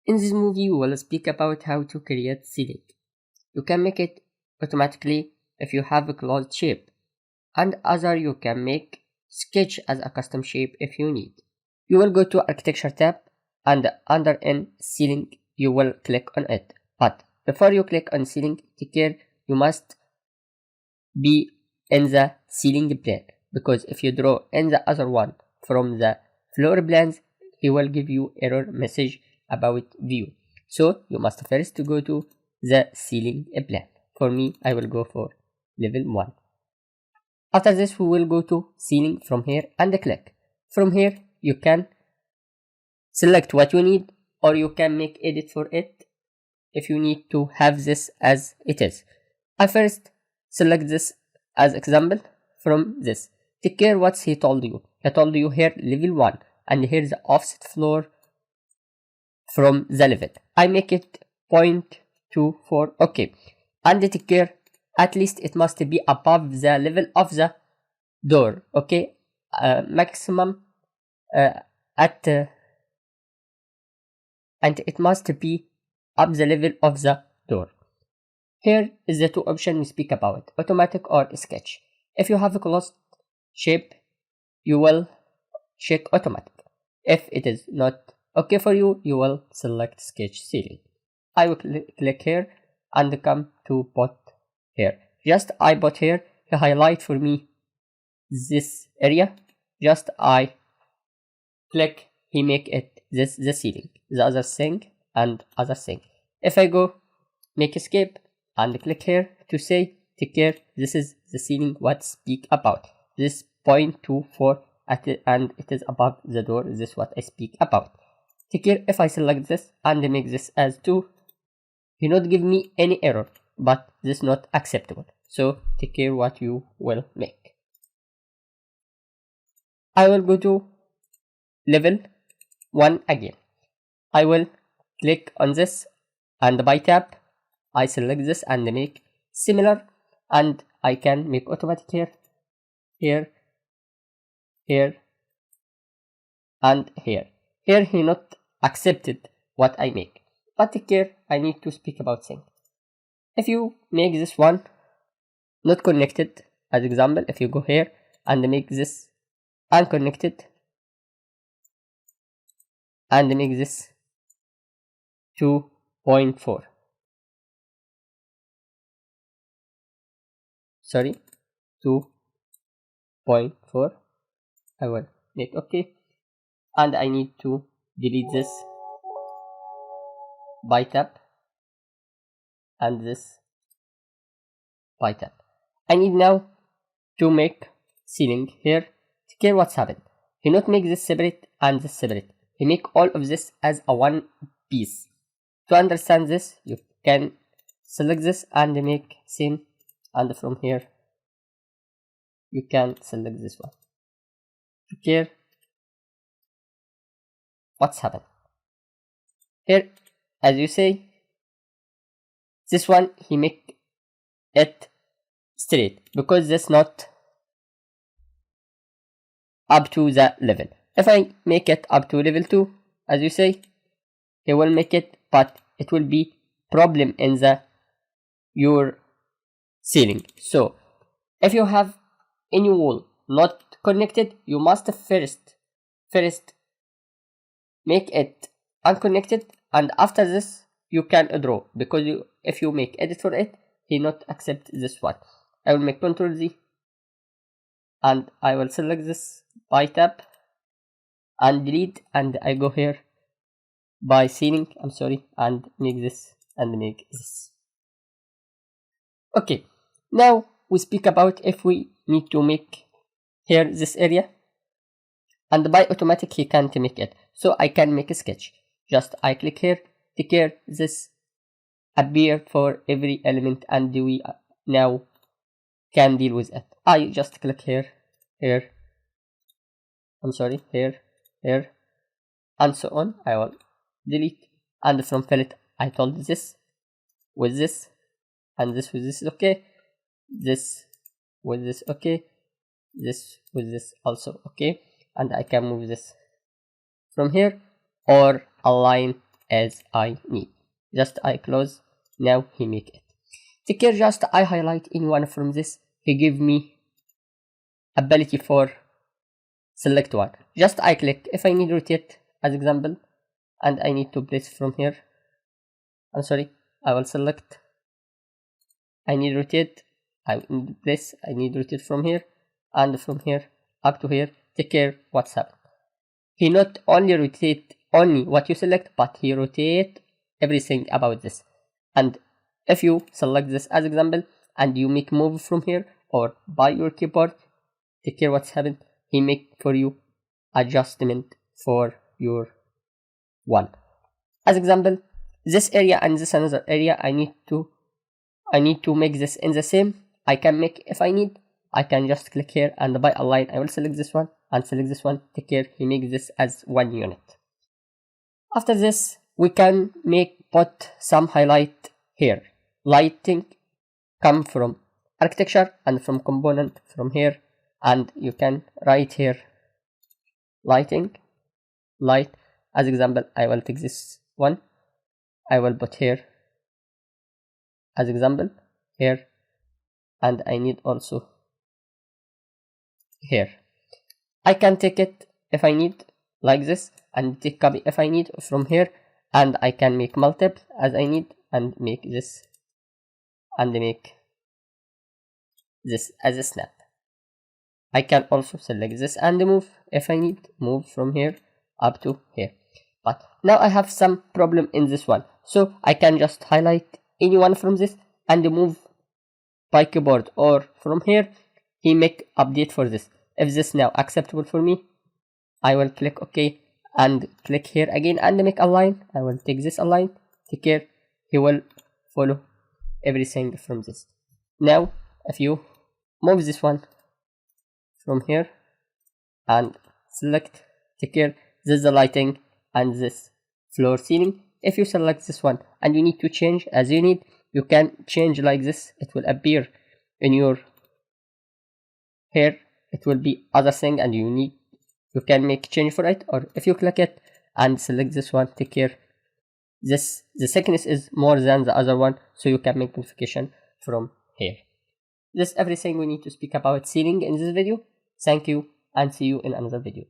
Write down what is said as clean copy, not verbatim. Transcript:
In this movie, we will speak about how to create ceiling. You can make it automatically if you have a closed shape, and other you can make sketch as a custom shape if you need. You will go to Architecture tab, and under in Ceiling, you will click on it. But before you click on Ceiling, take care, you must be in the ceiling plane, because if you draw in the other one from the floor plans, he will give you error message about view. So you must first go to the ceiling plane. For me, I will go for level 1. After this, we will go to ceiling from here and click. From here, you can select what you need, or you can make edit for it if you need to have this as it is. I first select this as example from this. Take care what he told you. He told you here level 1, and here the offset floor from the level. I make it 0.24. Okay, and take care, at least it must be above the level of the door. Okay, maximum at and it must be up the level of the door. Here is the two options we speak about, automatic or sketch. If you have a closed shape, you will check automatic. If it is not okay for you, you will select sketch ceiling. I will click here and come to put here. Just I put here, he highlight for me this area. Just I click, he make it this the ceiling, the other thing and other thing. If I go make escape and click here to say take care, this is the ceiling what speak about, this 0.24 and it is above the door, this is what I speak about. Take care, if I select this and make this as 2, he not give me any error, but this is not acceptable. So take care what you will make. I will go to level 1 again. I will click on this and by tap I select this and make similar, and I can make automatic here, here, here, and here. Here he not accepted what I make, but take care, I need to speak about things. If you make this one not connected, as example, if you go here and make this unconnected and make this 2.4, sorry, 2.4, I will make okay, and I need to delete this by tap and this by tap. I need now to make ceiling here. Take care what's happened. He not make this separate and this separate. He make all of this as a one piece. To understand this, you can select this and make same, and from here you can select this one. Take care what's happened. Here, as you say, this one he make it straight because this not up to the level. If I make it up to level 2, as you say, he will make it, but it will be problem in the your ceiling. So if you have any wall not connected, you must first make it unconnected, and after this you can draw, because if you make edit for it, he not accept this one. I will make Ctrl Z and I will select this by tap and delete, and I go here by ceiling, I'm sorry, and make this and make this. Okay, now we speak about if we need to make here this area, and by automatic he can't make it, so I can make a sketch. Just I click here, take care this appear for every element, and we now can deal with it. I just click here, here, I'm sorry, here, here, and so on. I will delete, and from fillet I told this with this, and this with this, okay, this with this, okay, this with this also, okay, and I can move this from here or align as I need. Just I close, now he make it. Take care, just I highlight any one from this, he give me ability for select one. Just I click, if I need rotate as example, and I need to place from here, I'm sorry, I will select, I need rotate, I need place, I need rotate from here, and from here up to here. Take care what's happened. He not only rotate only what you select, but he rotate everything about this. And if you select this as example and you make move from here or by your keyboard, take care what's happened. He make for you adjustment for your one. As example, this area and this another area, I need to make this in the same. I can make, if I need, I can just click here and by align, I will select this one and select this one. Take care, he makes this as one unit. After this, we can put some highlight here. Lighting come from architecture and from component from here, and you can write here lighting, light. As example, I will take this one, I will put here as example here, and I need also here. I can take it if I need like this and take copy if I need from here, and I can make multiple as I need and make this and make this as a snap. I can also select this and move if I need, move from here up to here. But now I have some problem in this one, so I can just highlight any one from this and move by keyboard or from here. He make update for this. If this now acceptable for me, I will click OK and click here again and make align. I will take this align. Take care, he will follow everything from this. Now if you move this one from here and select, take care, this is the lighting and this floor ceiling. If you select this one and you need to change as you need, you can change like this. It will appear in your here, it will be other thing and you can make change for it. Or if you click it and select this one, take care, the thickness is more than the other one, so you can make modification from here. This is everything we need to speak about ceiling in this video. Thank you and see you in another video.